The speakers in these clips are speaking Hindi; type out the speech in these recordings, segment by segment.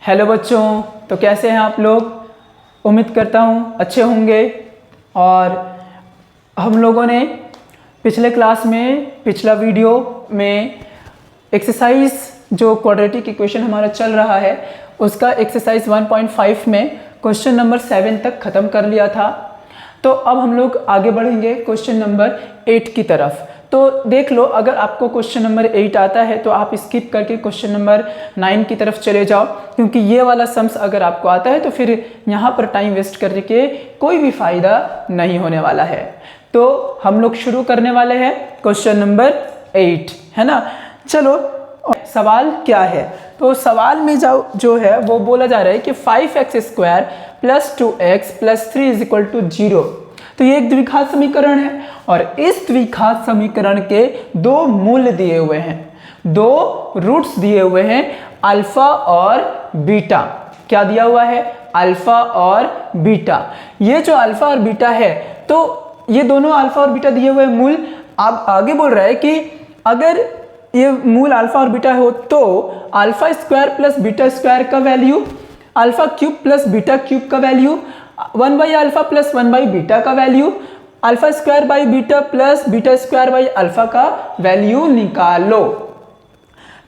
हेलो बच्चों, तो कैसे हैं आप लोग। उम्मीद करता हूँ अच्छे होंगे। और हम लोगों ने पिछले क्लास में पिछला वीडियो में एक्सरसाइज जो क्वाड्रेटिक इक्वेशन हमारा चल रहा है उसका एक्सरसाइज 1.5 में क्वेश्चन नंबर 7 तक ख़त्म कर लिया था। तो अब हम लोग आगे बढ़ेंगे क्वेश्चन नंबर 8 की तरफ। तो देख लो, अगर आपको क्वेश्चन नंबर 8 आता है तो आप स्किप करके क्वेश्चन नंबर 9 की तरफ चले जाओ, क्योंकि ये वाला सम्स अगर आपको आता है तो फिर यहाँ पर टाइम वेस्ट करने के कोई भी फ़ायदा नहीं होने वाला है। तो हम लोग शुरू करने वाले हैं क्वेश्चन नंबर 8, है ना। चलो, सवाल क्या है। तो सवाल में जो है वो बोला जा रहा है कि 5x² + 2x + 3 = 0। तो ये एक द्विघात समीकरण है और इस द्विघात समीकरण के दो मूल्य दिए हुए हैं, दो रूट्स दिए हुए हैं, अल्फा और बीटा। क्या दिया हुआ है? अल्फा और बीटा। ये जो अल्फा और बीटा है, तो ये दोनों अल्फा और बीटा दिए हुए मूल। अब आगे बोल रहा है कि अगर ये मूल अल्फा और बीटा हो तो α² + β² का वैल्यू, α³ + β³ का वैल्यू, 1/α + 1/β का वैल्यू, α² + β² का वैल्यू निकालो।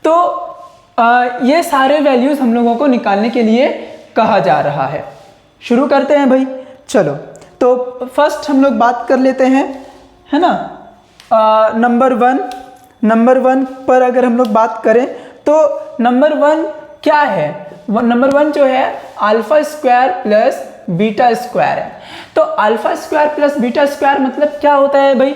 तो ये सारे वैल्यूज हम लोगों को निकालने के लिए कहा जा रहा है। शुरू करते हैं भाई। चलो, तो फर्स्ट हम लोग बात कर लेते हैं, है ना। नंबर वन पर अगर हम लोग बात करें तो नंबर 1 क्या है? नंबर 1 जो है α² + β² है। तो α² + β² मतलब क्या होता है भाई?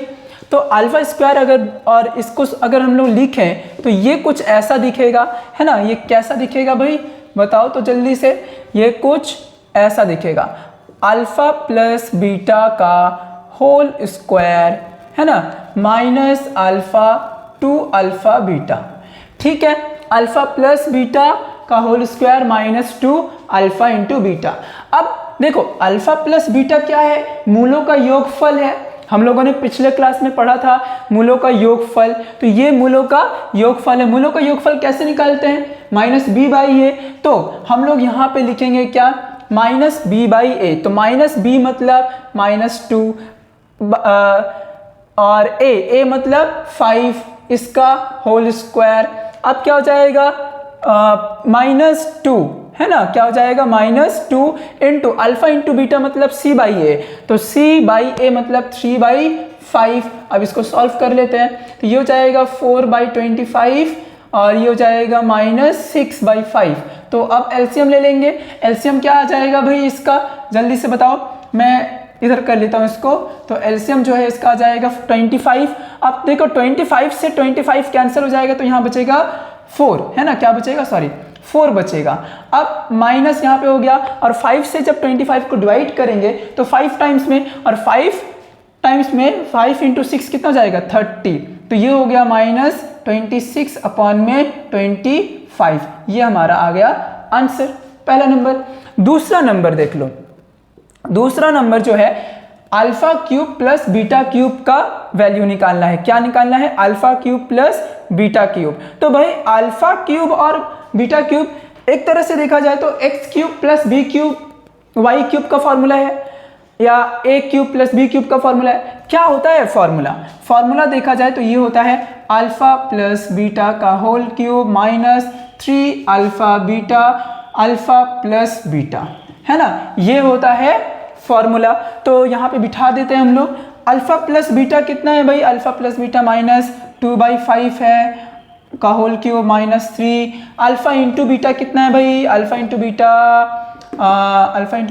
तो α² अगर और इसको अगर हम लोग लिखें तो ये कुछ ऐसा दिखेगा, है ना। ये कैसा दिखेगा भाई, बताओ तो जल्दी से। ये कुछ ऐसा दिखेगा, α + β का होल स्क्वायर, है ना, -α 2α β। ठीक है, α + β का होल स्क्वायर -2α × β। अब देखो, अल्फा प्लस बीटा क्या है? मूलों का योगफल है। हम लोगों ने पिछले क्लास में पढ़ा था मूलों का योगफल। तो ये मूलों का योगफल है। मूलों का योगफल कैसे निकालते हैं? -b/a। तो हम लोग यहाँ पे लिखेंगे क्या? -b/a। तो -b मतलब -2 और a मतलब 5, इसका होल स्क्वायर। अब क्या हो जाएगा? -2, है ना। क्या हो जाएगा? -2 × अल्फा × बीटा मतलब c/a। तो c/a मतलब 3/5। अब इसको सॉल्व कर लेते हैं। तो ये हो जाएगा 4/25 और ये हो जाएगा -6/5। तो अब एलसीएम ले लेंगे। एलसीएम क्या आ जाएगा भाई इसका? जल्दी से बताओ, मैं इधर कर लेता हूँ इसको। तो एलसीएम जो है इसका आ जाएगा 25। अब देखो, 25 से 25 कैंसिल हो जाएगा तो यहाँ बचेगा 4, है ना। क्या बचेगा? सॉरी, 4 बचेगा। अब माइनस यहाँ पे हो गया और 5 से जब 25 को डिवाइड करेंगे तो 5 टाइम्स में, और 5 टाइम्स में 5 × 6 कितना हो जाएगा? 30। तो ये हो गया -26/25। ये हमारा आ गया आंसर, पहला नंबर। दूसरा नंबर देख लो। दूसरा नंबर जो है α³ + β³ का वैल्यू निकालना है। क्या निकालना है? α³ + β³। तो भाई α³ और β³ एक तरह से देखा जाए तो x³ + b³ y³ का फॉर्मूला है, या a³ + b³ का फॉर्मूला है। क्या होता है फॉर्मूला देखा जाए तो ये होता है α + β का होल क्यूब -3α β α + β, है ना। ये होता है फॉर्मूला। तो यहाँ पे बिठा देते हैं हम लोग। अल्फा प्लस बीटा कितना है भाई? अल्फा प्लस बीटा -2/5 है का whole cube -3। Alpha into beta कितना है भाई? अल्फा इंटू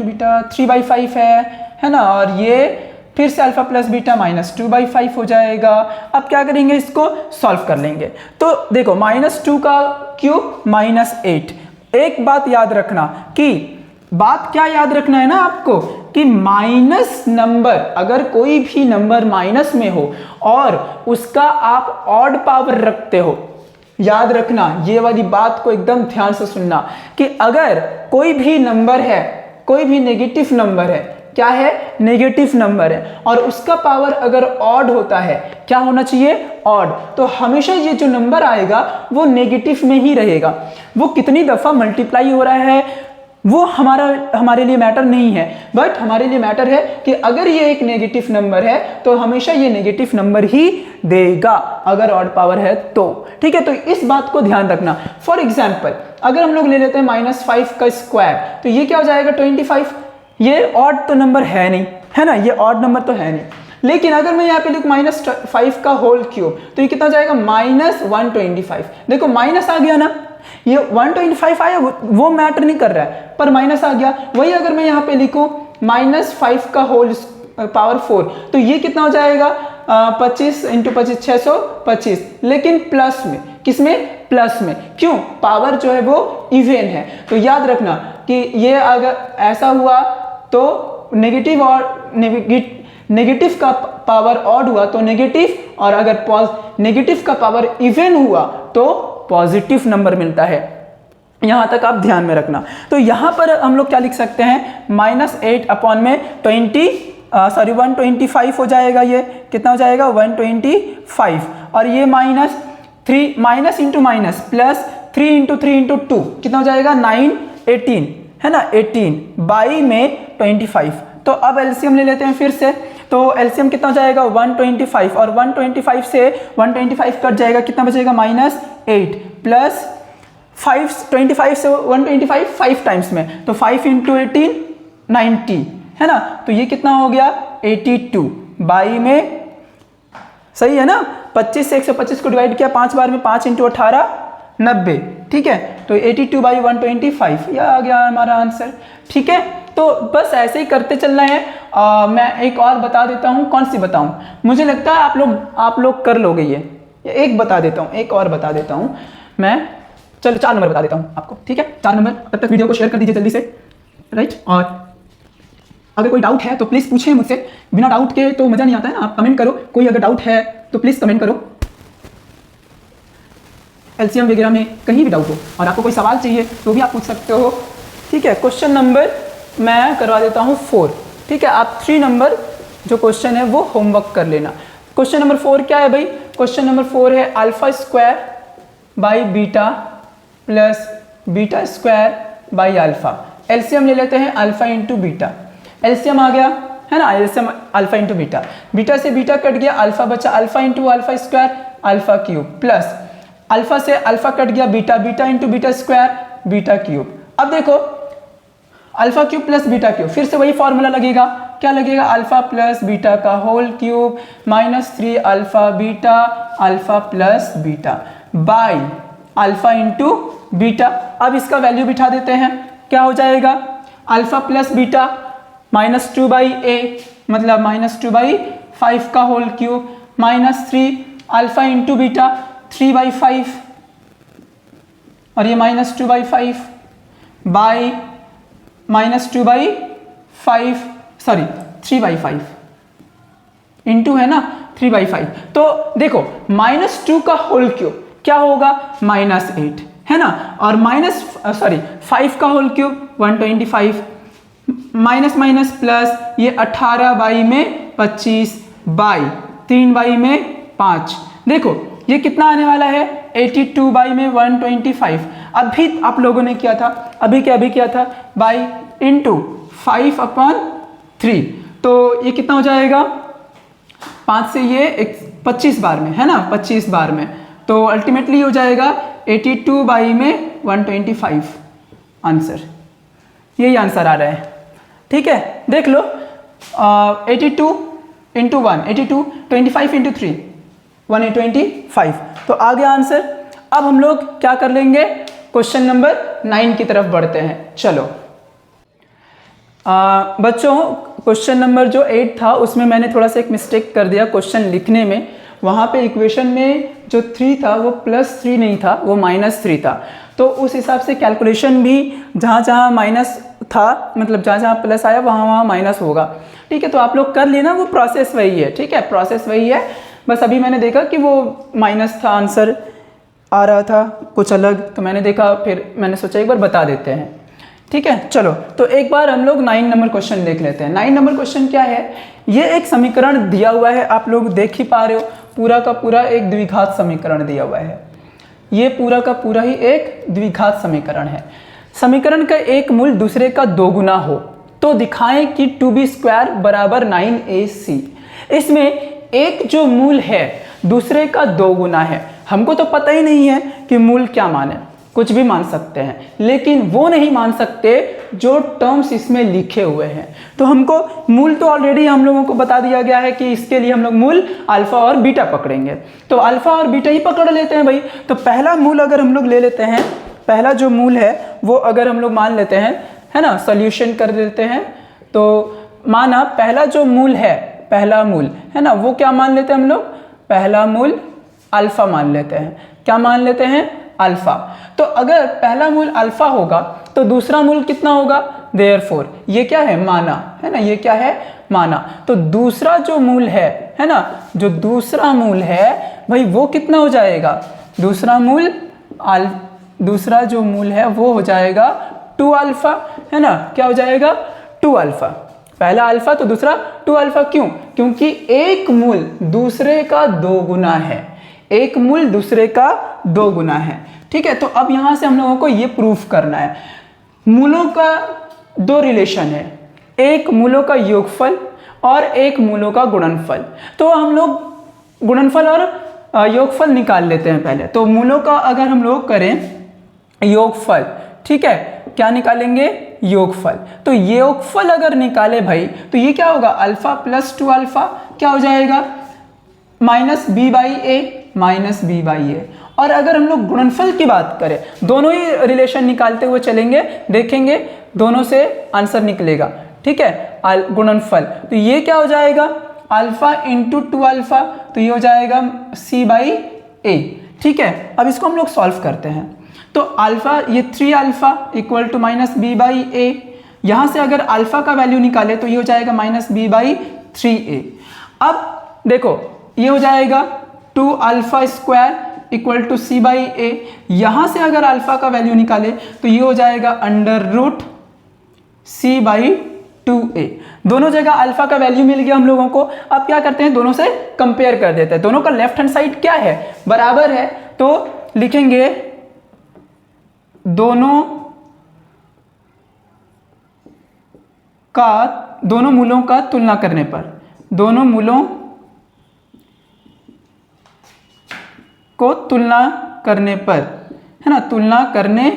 बीटा 3/5 है ना। और ये फिर से अल्फा प्लस बीटा -2/5 हो जाएगा। अब क्या करेंगे? इसको सॉल्व कर लेंगे। तो देखो, -2 का क्यूब -8। एक बात याद रखना, कि बात क्या याद रखना है ना आपको, कि माइनस नंबर, अगर कोई भी नंबर माइनस में हो और उसका आप ऑड पावर रखते हो, याद रखना ये वाली बात को एकदम ध्यान से सुनना, कि अगर कोई भी नंबर है, कोई भी नेगेटिव नंबर है, क्या है, नेगेटिव नंबर है, और उसका पावर अगर ऑड होता है, क्या होना चाहिए, ऑड, तो हमेशा ये जो नंबर आएगा वो नेगेटिव में ही रहेगा। वो कितनी दफ़ा मल्टीप्लाई हो रहा है वो हमारे लिए मैटर नहीं है, बट हमारे लिए मैटर है कि अगर ये एक नेगेटिव नंबर है तो हमेशा ये नेगेटिव नंबर ही देगा अगर ऑड पावर है तो, ठीक है। तो इस बात को ध्यान रखना। फॉर एग्जाम्पल अगर हम लोग ले लेते हैं -5 का स्क्वायर, तो ये क्या हो जाएगा, 25। ये ऑड तो नंबर है नहीं, है ना, ये ऑड नंबर तो है नहीं। लेकिन अगर मैं यहाँ पे लिखूँ -5 का होल क्यूब, तो ये कितना हो जाएगा, -125। देखो माइनस आ गया ना, ये 125 आया वो मैटर नहीं कर रहा है, पर माइनस आ गया। वही अगर मैं यहाँ पे लिखूँ -5 का होल पावर 4, तो ये कितना हो जाएगा, 25 × 25 625, लेकिन प्लस में, किसमें, प्लस में, क्यों, पावर जो है वो इवन है। तो याद रखना कि ये अगर ऐसा हुआ तो नेगेटिव और नेगेटिव का पावर ऑड हुआ तो नेगेटिव, और अगर नेगेटिव का पावर इवन हुआ तो पॉजिटिव नंबर मिलता है। यहां तक आप ध्यान में रखना। तो यहां पर हम लोग क्या लिख सकते हैं, -8 अपॉन में 125 हो जाएगा। ये कितना हो जाएगा, 125, और ये -3 माइनस इंटू माइनस प्लस 3 × 3 × 2 कितना हो जाएगा, 9 18, है ना, 18 बाई में 25। तो अब एलसीएम ले लेते हैं फिर से। तो एलसीएम कितना हो जाएगा, 125, और 125 से 125 कट जाएगा, कितना बचेगा, -8 प्लस 25 से 125 5 टाइम्स में, तो 5 × 18 90, है ना। तो ये कितना हो गया, 82 बाई में, सही है ना, 25 से 125 को डिवाइड किया 5 बार में, 5 × 18 90, ठीक है। तो 82 बाई 125, यह आ गया हमारा आंसर, ठीक है। तो बस ऐसे ही करते चलना है। मैं एक और बता देता हूँ, कौन सी बताऊँ, मुझे लगता है आप लोग कर लोगे ये। एक बता देता हूँ, एक और बता देता हूँ मैं, चलो 4 नंबर बता देता हूँ आपको, ठीक है, 4 नंबर। तब तक वीडियो को शेयर कर दीजिए जल्दी से, राइट। और अगर कोई डाउट है तो प्लीज़ पूछें मुझसे, बिना डाउट के तो मज़ा नहीं आता है ना। आप कमेंट करो, कोई अगर डाउट है तो प्लीज़ कमेंट करो, एलसीएम वगैरह में कहीं भी डाउट हो, और आपको कोई सवाल चाहिए तो भी आप पूछ सकते हो, ठीक है। क्वेश्चन नंबर मैं करवा देता हूँ 4, ठीक है। आप 3 नंबर जो क्वेश्चन है वो होमवर्क कर लेना। क्वेश्चन नंबर 4 क्या है भाई, क्वेश्चन नंबर 4 है α² by beta plus β² by alpha. LCM ले लेते हैं, अल्फा इंटू बीटा, एलसीएम आ गया, है ना, LCM alpha into beta, beta से बीटा कट गया, अल्फा बचा, alpha into α² alpha cube, plus alpha से अल्फा कट गया, beta, beta into β² beta cube. अब देखो alpha cube plus beta cube, फिर से वही फॉर्मूला लगेगा, क्या लगेगा, अल्फा प्लस बीटा का whole cube -3 alpha beta alpha plus beta by alpha into beta. अब इसका वैल्यू बिठा देते हैं, क्या हो जाएगा, अल्फा प्लस बीटा -2/a, मतलब -2/5 का whole cube, -3 alpha into beta 3/5, और ये -2/5 बाई -3/5 इंटू, है ना, 3/5। तो देखो -2 का होल क्यूब क्या होगा, -8, है ना, और 5 का whole cube 125, minus minus plus, ये 18 बाई में 25 बाई 3 बाई में 5। देखो ये कितना आने वाला है, 82 बाई में 125। अभी आप लोगों ने किया था, अभी किया था बाई इंटू 5/3, तो ये कितना हो जाएगा, 5 से ये 25 बार में, है ना, 25 बार में, तो अल्टीमेटली हो जाएगा 82 बाई में 125 आंसर, यही आंसर आ रहा है, ठीक है। देख लो 82 इंटू 1, 82, 25 इंटू 3, 125, तो आ गया आंसर। अब हम लोग क्या कर लेंगे, क्वेश्चन नंबर 9 की तरफ बढ़ते हैं। चलो बच्चों, क्वेश्चन नंबर जो 8 था उसमें मैंने थोड़ा सा एक मिस्टेक कर दिया क्वेश्चन लिखने में। वहाँ पे इक्वेशन में जो 3 था वो +3 नहीं था, वो -3 था। तो उस हिसाब से कैलकुलेशन भी जहाँ जहाँ माइनस था, मतलब जहाँ जहाँ प्लस आया वहाँ वहाँ माइनस होगा, ठीक है। तो आप लोग कर लेना, वो प्रोसेस वही है, ठीक है, प्रोसेस वही है। बस अभी मैंने देखा कि वो माइनस था, आंसर आ रहा था कुछ अलग, तो मैंने देखा, फिर मैंने सोचा एक बार बता देते हैं। ठीक है, चलो तो एक बार हम लोग 9 नंबर क्वेश्चन देख लेते हैं। 9 नंबर क्वेश्चन क्या है, ये एक समीकरण दिया हुआ है, आप लोग देख ही पा रहे हो, पूरा का पूरा एक द्विघात समीकरण दिया हुआ है। ये पूरा का पूरा ही एक द्विघात समीकरण है। समीकरण का एक मूल दूसरे का 2 गुना हो तो दिखाएं कि 2b² बराबर 9ac। इसमें एक जो मूल है दूसरे का 2 गुना है। हमको तो पता ही नहीं है कि मूल क्या माने, कुछ भी मान सकते हैं, लेकिन वो नहीं मान सकते जो टर्म्स इसमें लिखे हुए हैं। तो हमको मूल तो ऑलरेडी हम लोगों को बता दिया गया है कि इसके लिए हम लोग मूल अल्फा और बीटा पकड़ेंगे, तो अल्फा और बीटा ही पकड़ लेते हैं भाई। तो पहला मूल अगर हम लोग ले लेते हैं, पहला जो मूल है वो अगर हम लोग मान लेते हैं, है ना, सॉल्यूशन कर देते हैं, तो माना पहला जो मूल है, पहला मूल है ना, वो क्या मान लेते हैं हम लोग, पहला मूल अल्फा मान लेते हैं। क्या मान लेते हैं, अल्फा। तो अगर पहला मूल अल्फा होगा तो दूसरा मूल कितना होगा, देयरफॉर ये क्या है, माना, है ना, ये क्या है, माना। तो दूसरा जो मूल है ना, जो दूसरा मूल है भाई वो कितना हो जाएगा, दूसरा जो मूल है वो हो जाएगा 2 अल्फा, है ना, क्या हो जाएगा, 2 अल्फा। पहला अल्फा तो दूसरा 2 अल्फा। क्यों, क्योंकि एक मूल दूसरे का 2 गुना है, एक मूल दूसरे का 2 गुना है। ठीक है, तो अब यहां से हम लोगों को ये प्रूफ करना है। मूलों का 2 रिलेशन है, एक मूलों का योगफल और एक मूलों का गुणनफल। तो हम लोग गुणनफल और योगफल निकाल लेते हैं पहले। तो मूलों का अगर हम लोग करें योगफल, ठीक है, क्या निकालेंगे, योगफल। तो योगफल अगर निकाले भाई तो ये क्या होगा, अल्फा प्लस 2 अल्फा क्या हो जाएगा, -b/a। और अगर हम लोग गुणनफल की बात करें, दोनों ही रिलेशन निकालते हुए चलेंगे, देखेंगे दोनों से आंसर निकलेगा। ठीक है, गुणनफल, तो ये क्या हो जाएगा, अल्फा इंटू 2 अल्फा, तो ये हो जाएगा c/a। ठीक है, अब इसको हम लोग सॉल्व करते हैं। तो अल्फा, ये 3 अल्फा इक्वल टू -b/a। यहां से अगर अल्फा का वैल्यू निकाले तो ये हो जाएगा -b/3a। अब देखो ये हो जाएगा 2 alpha square equal to c/a। यहां से अगर अल्फा का वैल्यू निकाले तो ये हो जाएगा √c/2a। दोनों जगह अल्फा का वैल्यू मिल गया हम लोगों को। अब क्या करते हैं, दोनों से कंपेयर कर देते हैं। दोनों का लेफ्ट हैंड साइड क्या है, बराबर है, तो लिखेंगे दोनों मूलों का तुलना करने पर, दोनों मूलों को तुलना करने पर, है ना, तुलना करने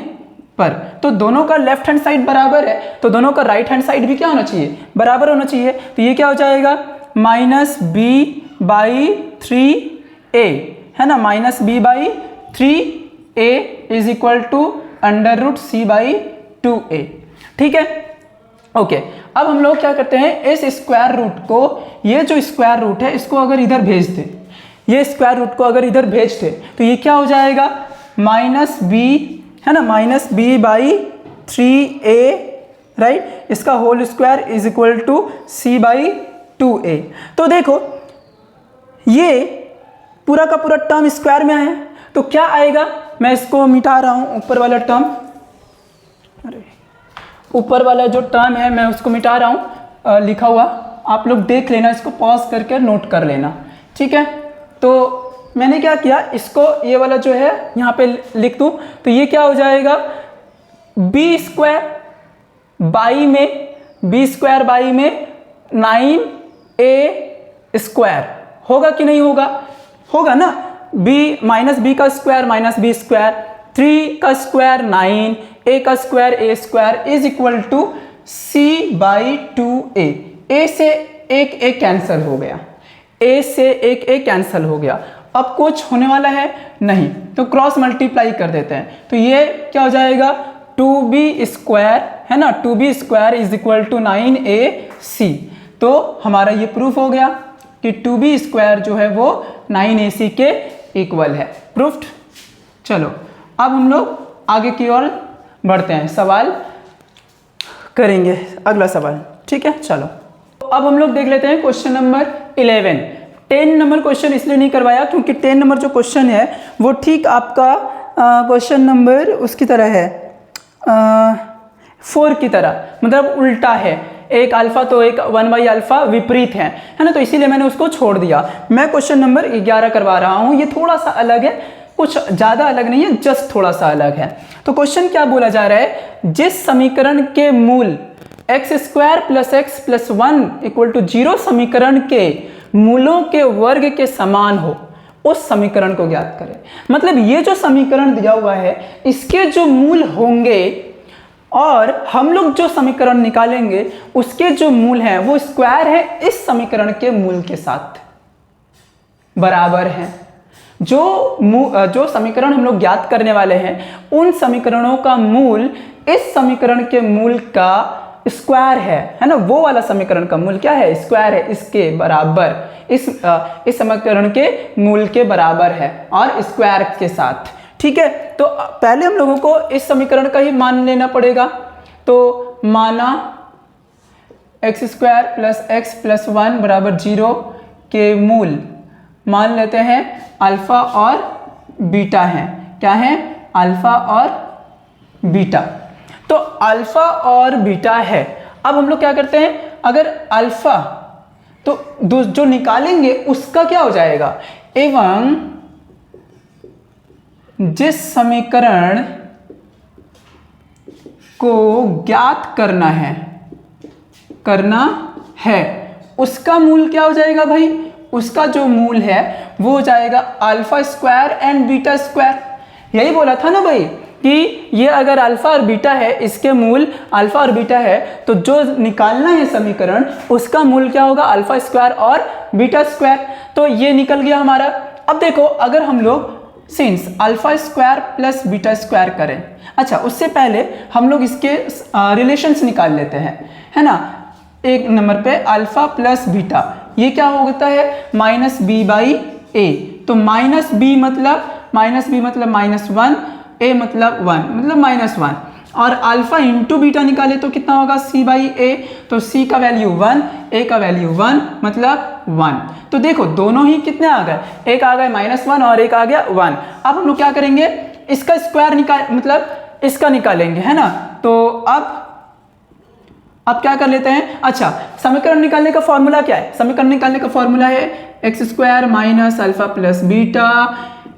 पर, तो दोनों का लेफ्ट हैंड साइड बराबर है, तो दोनों का राइट हैंड साइड भी क्या होना चाहिए, बराबर होना चाहिए। तो ये क्या हो जाएगा, -b/3a, है ना, -b/3a is equal to √c/2a। ठीक है, ओके। अब हम लोग क्या करते हैं, इस स्क्वायर रूट को, ये जो स्क्वायर रूट है इसको अगर इधर भेज दे, ये स्क्वायर रूट को अगर इधर भेज दे तो ये क्या हो जाएगा, -b, है ना, -b/3a, राइट, इसका whole square is equal to c/2a। तो देखो ये पूरा का पूरा टर्म स्क्वायर में आया, तो क्या आएगा, मैं इसको मिटा रहा हूं, ऊपर वाला टर्म, अरे ऊपर वाला जो टर्म है मैं उसको मिटा रहा हूं, लिखा हुआ, आप लोग देख लेना, इसको पॉज करके नोट कर लेना। ठीक है, तो मैंने क्या किया, इसको ये वाला जो है यहाँ पे लिख दूं, तो ये क्या हो जाएगा, b² बाई में 9a² होगा कि नहीं होगा, होगा ना, b का स्क्वायर -b², 3 का स्क्वायर 9, a का square a² is equal to c/2a। a से एक कैंसिल हो गया, a से एक कैंसिल हो गया। अब कुछ होने वाला है नहीं, तो क्रॉस मल्टीप्लाई कर देते हैं, तो ये क्या हो जाएगा, 2b², है ना, 2b² is equal to 9ac। तो हमारा ये प्रूफ हो गया कि 2b² जो है वो 9ac के इक्वल है, प्रूफ्ड। चलो अब हम लोग आगे की ओर बढ़ते हैं, सवाल करेंगे, अगला सवाल। ठीक है, चलो अब हम लोग देख लेते हैं क्वेश्चन नंबर 11। 10 नंबर क्वेश्चन इसलिए नहीं करवाया क्योंकि 10 नंबर जो क्वेश्चन है वो ठीक आपका क्वेश्चन नंबर उसकी तरह है, 4 की तरह, मतलब उल्टा है, एक अल्फा तो एक 1/अल्फा विपरीत है ना, तो इसीलिए मैंने उसको छोड़ दिया। मैं क्वेश्चन नंबर 11 करवा रहा हूँ, ये थोड़ा सा अलग है, कुछ ज़्यादा अलग नहीं है, जस्ट थोड़ा सा अलग है। तो क्वेश्चन क्या बोला जा रहा है, जिस समीकरण के मूल x² + x + 1 = 0 समीकरण के मूलों के वर्ग के समान हो, उस समीकरण को ज्ञात करें। मतलब ये जो समीकरण दिया हुआ है इसके जो मूल होंगे और हम लोग जो समीकरण निकालेंगे उसके जो मूल हैं वो स्क्वायर है इस समीकरण के मूल के साथ बराबर है। जो समीकरण हम लोग ज्ञात करने वाले हैं उन समीकरणों का मूल इस समीकरण के मूल का स्क्वायर है ना, वो वाला समीकरण का मूल क्या है, स्क्वायर है, इसके बराबर, इस समीकरण के मूल के बराबर है और स्क्वायर के साथ। ठीक है, तो पहले हम लोगों को इस समीकरण का ही मान लेना पड़ेगा। तो माना x² + x + 1 = 0 के मूल मान लेते हैं अल्फा और बीटा हैं। क्या है, अल्फा और बीटा। तो अल्फा और बीटा है। अब हम लोग क्या करते हैं, अगर अल्फा तो जो निकालेंगे उसका क्या हो जाएगा, एवं जिस समीकरण को ज्ञात करना है उसका मूल क्या हो जाएगा भाई, उसका जो मूल है वो हो जाएगा α² एंड β²। यही बोला था ना भाई कि ये अगर अल्फा और बीटा है, इसके मूल अल्फा और बीटा है, तो जो निकालना है समीकरण उसका मूल क्या होगा, α² और β²। तो ये निकल गया हमारा। अब देखो अगर हम लोग सिंस α² + β² करें, अच्छा उससे पहले हम लोग इसके रिलेशंस निकाल लेते हैं, है ना। एक नंबर पे अल्फा प्लस बीटा, ये क्या होता है, -b/a। तो -b मतलब -1, a मतलब 1, मतलब -1, और अल्फा इंटू बीटा निकाले तो कितना होगा, c/a। तो c का वैल्यू 1, a का वैल्यू 1, मतलब 1। तो देखो दोनों ही कितने आ गए, एक आ गए -1 और एक आ गया 1। अब हम लोग क्या करेंगे, इसका स्क्वायर मतलब इसका निकालेंगे, है ना। तो अब क्या कर लेते हैं, अच्छा समीकरण निकालने का फॉर्मूला क्या है, समीकरण निकालने का फॉर्मूला है x² - alpha plus beta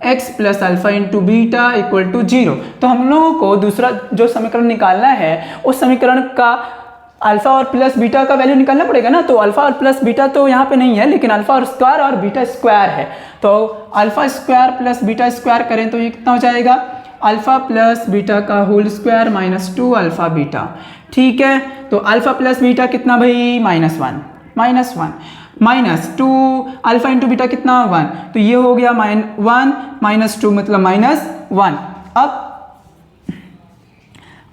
x + alpha into beta = 0। तो हम लोगों को दूसरा जो समीकरण निकालना है उस समीकरण का अल्फा और प्लस बीटा का वैल्यू निकालना पड़ेगा ना। तो अल्फा और प्लस बीटा तो यहाँ पे नहीं है, लेकिन अल्फा और स्क्वायर और बीटा स्क्वायर है। तो α² + β² करें तो ये कितना हो जाएगा, अल्फा प्लस बीटा का होल स्क्वायर -2 अल्फा बीटा। ठीक है, तो अल्फा प्लस बीटा कितना भाई, -1 -2 अल्फा इंटू बीटा कितना 1, तो ये हो गया -1 -2 मतलब -1। अब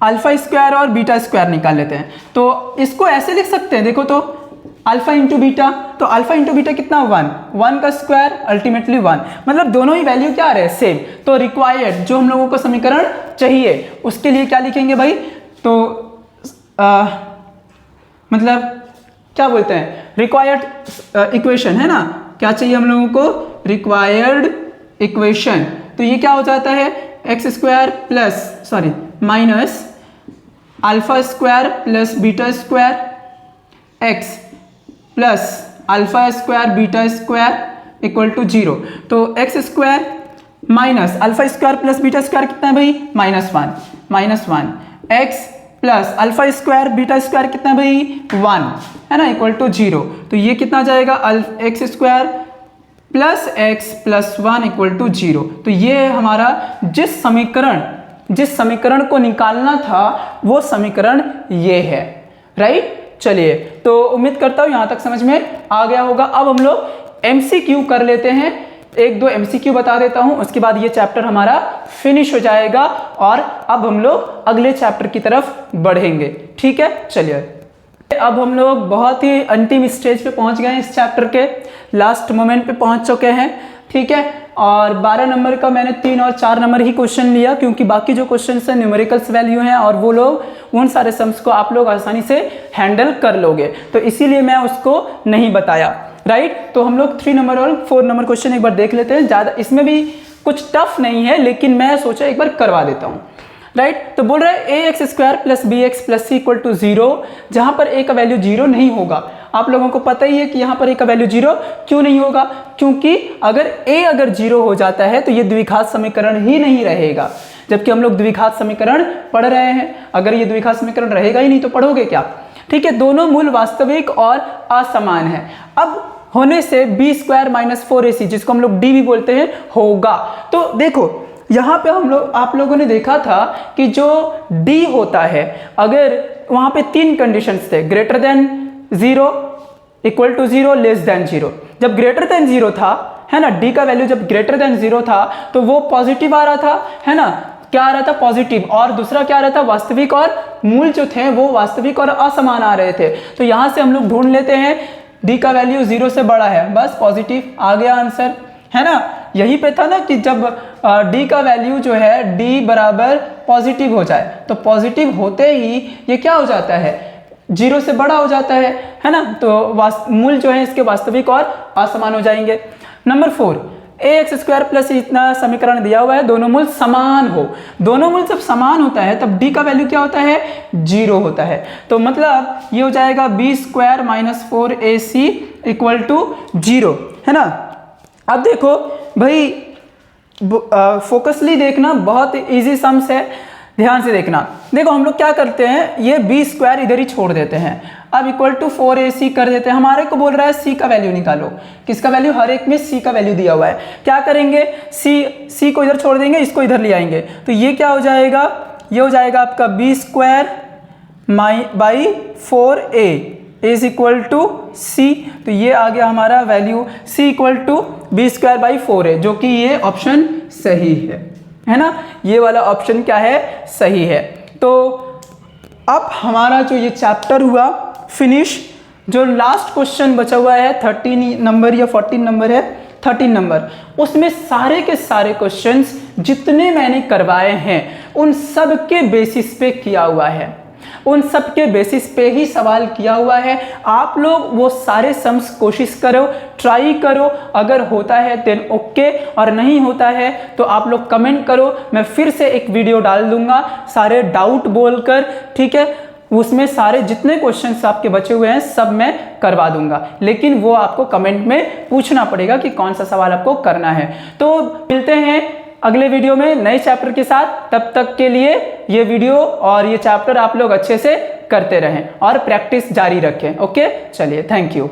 α² और β² निकाल लेते हैं। तो इसको ऐसे लिख सकते हैं, देखो तो अल्फा इंटू बीटा, तो अल्फा इंटू बीटा कितना 1 का स्क्वायर अल्टीमेटली 1, मतलब दोनों ही वैल्यू क्या आ रहे हैं, सेम। तो रिक्वायर्ड जो हम लोगों को समीकरण चाहिए उसके लिए क्या लिखेंगे भाई, तो मतलब क्या बोलते हैं, रिक्वायर्ड इक्वेशन, है ना। क्या चाहिए हम लोगों को, रिक्वायर्ड इक्वेशन। तो ये क्या हो जाता है, माइनस α² + β² x प्लस α² β² = 0। तो x² माइनस α² + β² कितना है भाई, -1 x प्लस α² β² कितना है भाई, 1, है ना, = 0। तो ये कितना आ जाएगा, x² + x + 1 = 0। तो ये हमारा जिस समीकरण को निकालना था वो समीकरण ये है, राइट। चलिए, तो उम्मीद करता हूँ यहाँ तक समझ में आ गया होगा। अब हम लोग MCQ कर लेते हैं, 1-2 MCQ बता देता हूँ, उसके बाद ये चैप्टर हमारा फिनिश हो जाएगा और अब हम लोग अगले चैप्टर की तरफ बढ़ेंगे। ठीक है, चलिए अब हम लोग बहुत ही अंतिम स्टेज पे पहुंच गए हैं, इस चैप्टर के लास्ट मोमेंट पे पहुंच चुके हैं। ठीक है, और 12 नंबर का मैंने 3 और 4 नंबर ही क्वेश्चन लिया, क्योंकि बाकी जो क्वेश्चन है न्यूमेरिकल्स वैल्यू हैं और वो लोग उन सारे सम्स को आप लोग आसानी से हैंडल कर लोगे, तो इसीलिए मैं उसको नहीं बताया, राइट। तो हम लोग 3 नंबर और 4 नंबर क्वेश्चन एक बार देख लेते हैं। ज़्यादा इसमें भी कुछ टफ नहीं है, लेकिन मैं सोचा एक बार करवा देता हूँ। राइट। तो बोल रहा है a x square plus b x plus c equal to 0, जहां पर ए का वैल्यू 0 नहीं होगा। आप लोगों को पता ही है कि यहाँ पर ए का वैल्यू 0 क्यों नहीं होगा, क्योंकि अगर 0 हो जाता है तो ये द्विघात समीकरण ही नहीं रहेगा, जबकि हम लोग द्विघात समीकरण पढ़ रहे हैं। अगर ये द्विघात समीकरण रहेगा ही नहीं तो पढ़ोगे क्या। ठीक है, दोनों मूल वास्तविक और असमान है। अब होने से बी स्क्वायर माइनस 4ac, जिसको हम लोग डी भी बोलते हैं, होगा। तो देखो यहाँ पे आप लोगों ने देखा था कि जो d होता है, अगर वहाँ पे 3 कंडीशंस थे, greater than 0, equal to 0, less than 0। जब ग्रेटर देन 0 था, है ना, d का वैल्यू जब ग्रेटर देन 0 था तो वो पॉजिटिव आ रहा था, है ना, क्या आ रहा था, पॉजिटिव। और दूसरा क्या आ रहा था, वास्तविक और मूल जो थे वो वास्तविक और असमान आ रहे थे। तो यहाँ से हम लोग ढूंढ लेते हैं d का वैल्यू 0 से बड़ा है, बस पॉजिटिव आ गया आंसर, है ना। यही पे था ना कि जब d का वैल्यू जो है d बराबर पॉजिटिव हो जाए, तो पॉजिटिव होते ही ये क्या हो जाता है, 0 से बड़ा हो जाता है ना। तो मूल जो है इसके वास्तविक और असमान हो जाएंगे। नंबर 4, ए एक्स स्क्वायर प्लस इतना समीकरण दिया हुआ है, दोनों मूल समान हो। दोनों मूल जब समान होता है तब d का वैल्यू क्या होता है, 0 होता है। तो मतलब ये हो जाएगा B square minus 4ac equal to 0, है ना। अब देखो भाई, फोकसली देखना, बहुत इजी सम्स है, ध्यान से देखना। देखो हम लोग क्या करते हैं, ये बी स्क्वायर इधर ही छोड़ देते हैं, अब इक्वल टू 4ac कर देते हैं। हमारे को बोल रहा है c का वैल्यू निकालो, किसका वैल्यू, हर एक में c का वैल्यू दिया हुआ है। क्या करेंगे, c को इधर छोड़ देंगे, इसको इधर ले आएंगे, तो ये क्या हो जाएगा, ये हो जाएगा आपका B square by 4a is equal to c। तो ये आ गया हमारा value c equal to B square by 4a, जो कि ये ऑप्शन सही है ना। ये वाला ऑप्शन क्या है, सही है। तो अब हमारा जो ये चैप्टर हुआ फिनिश। जो लास्ट क्वेश्चन बचा हुआ है 13 नंबर या 14 नंबर है, 13 नंबर, उसमें सारे के सारे क्वेश्चंस जितने मैंने करवाए हैं उन सब के बेसिस पे किया हुआ है, उन सब के बेसिस पे ही सवाल किया हुआ है। आप लोग वो सारे सम्स कोशिश करो, ट्राई करो, अगर होता है देन ओके, और नहीं होता है तो आप लोग कमेंट करो, मैं फिर से एक वीडियो डाल दूंगा सारे डाउट बोलकर, ठीक है। उसमें सारे जितने क्वेश्चंस आपके बचे हुए हैं सब मैं करवा दूंगा, लेकिन वो आपको कमेंट में पूछना पड़ेगा कि कौन सा सवाल आपको करना है। तो मिलते हैं अगले वीडियो में नए चैप्टर के साथ। तब तक के लिए ये वीडियो और ये चैप्टर आप लोग अच्छे से करते रहें और प्रैक्टिस जारी रखें। ओके, चलिए, थैंक यू।